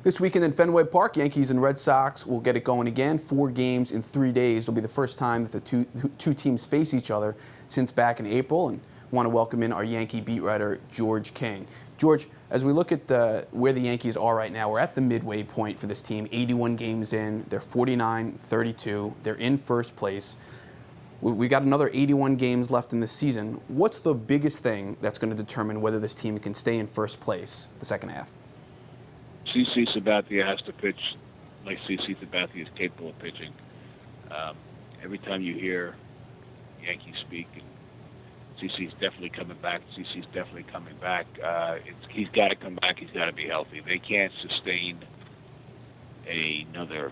This weekend in Fenway Park, Yankees and Red Sox will get it going again. 4 games in 3 days. It'll be the first time that the two teams face each other since back in April. And want to welcome in our Yankee beat writer, George King. George, as we look at where the Yankees are right now, we're at the midway point for this team. 81 games in. They're 49-32. They're in first place. We got another 81 games left in the season. What's the biggest thing that's going to determine whether this team can stay in first place the second half? CC Sabathia has to pitch like CC Sabathia is capable of pitching. Every time you hear Yankees speak, CC's definitely coming back. CC's definitely coming back. He's got to come back. He's got to be healthy. They can't sustain another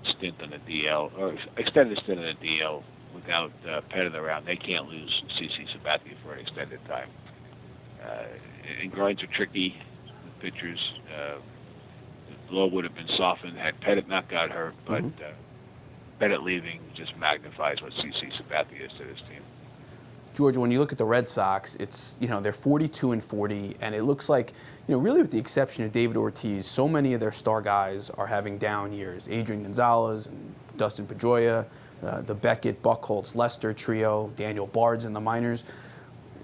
stint on the DL or extended stint on the DL without Pettit around. They can't lose CC Sabathia for an extended time. And groins are tricky with pitchers. The blow would have been softened had Pettit not got hurt, but Pettit leaving just magnifies what CC Sabathia is to this team. George, when you look at the Red Sox, it's, they're 42-40, and it looks like, really with the exception of David Ortiz, so many of their star guys are having down years. Adrian Gonzalez and Dustin Pedroia, the Beckett, Buchholz, Lester trio, Daniel Bard's in the minors.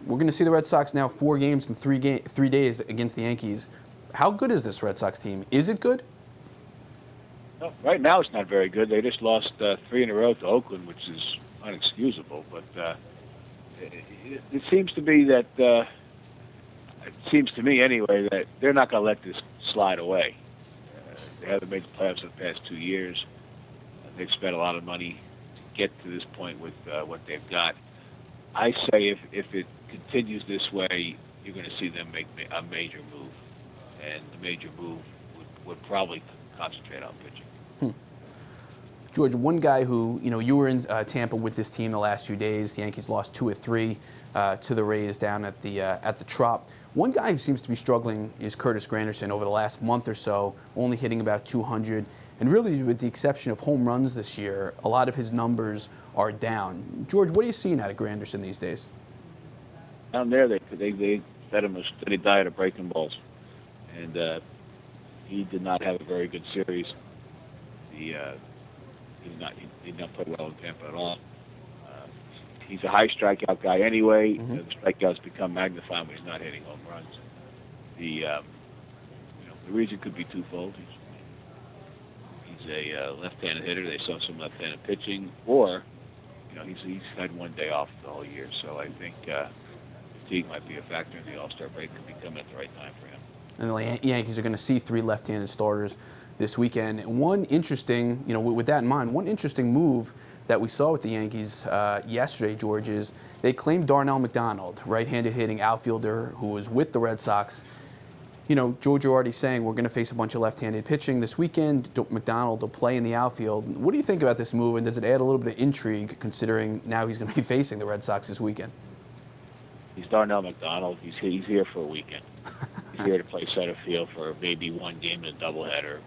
We're going to see the Red Sox now 4 games in 3 days against the Yankees. How good is this Red Sox team? Is it good? Well, right now it's not very good. They just lost 3 in a row to Oakland, which is unexcusable. But it seems to be that, it seems to me anyway, that they're not going to let this slide away. They haven't made the playoffs in the past 2 years. They've spent a lot of money to get to this point with what they've got. I say if it continues this way, you're going to see them make a major move. And the major move would probably concentrate on pitching. George, one guy who, you were in Tampa with this team the last few days. The Yankees lost 2 of 3 to the Rays down at the Trop. One guy who seems to be struggling is Curtis Granderson over the last month or so, only hitting about 200. And really, with the exception of home runs this year, a lot of his numbers are down. George, what are you seeing out of Granderson these days? Down there, they fed him a steady diet of breaking balls. And he did not have a very good series. He did not play well in Tampa at all. He's a high strikeout guy anyway. The strikeouts become magnified when he's not hitting home runs. The reason could be twofold. He's a left-handed hitter. They saw some left-handed pitching, or he's had 1 day off the whole year. So I think fatigue might be a factor, and the All-Star break could be coming at the right time for him. And the Yankees are going to see 3 left-handed starters this weekend. And one interesting, with that in mind, one interesting move that we saw with the Yankees yesterday, George, is they claimed Darnell McDonald, right-handed hitting outfielder who was with the Red Sox. George, you're already saying we're going to face a bunch of left-handed pitching this weekend. McDonald will play in the outfield. What do you think about this move, and does it add a little bit of intrigue considering now he's going to be facing the Red Sox this weekend? He's Darnell McDonald. He's here for a weekend. He's here to play center field for maybe 1 game in a doubleheader.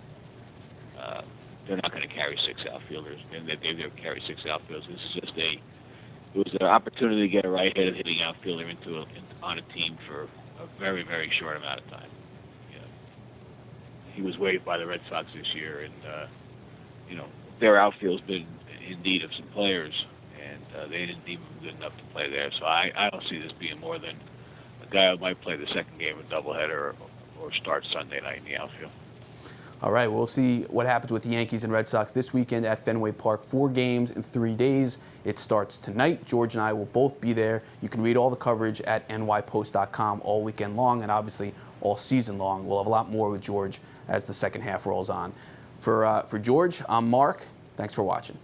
They're not going to carry 6 outfielders, and they've never carried 6 outfielders. This is just it was an opportunity to get a right-handed hitting outfielder on a team for a very, very short amount of time. He was waived by the Red Sox this year, and their outfield's been in need of some players, and they didn't deem him good enough to play there. So I don't see this being more than a guy who might play the second game of doubleheader or start Sunday night in the outfield. All right, we'll see what happens with the Yankees and Red Sox this weekend at Fenway Park. 4 games in 3 days. It starts tonight. George and I will both be there. You can read all the coverage at nypost.com all weekend long, and obviously all season long. We'll have a lot more with George as the second half rolls on. For George, I'm Mark. Thanks for watching.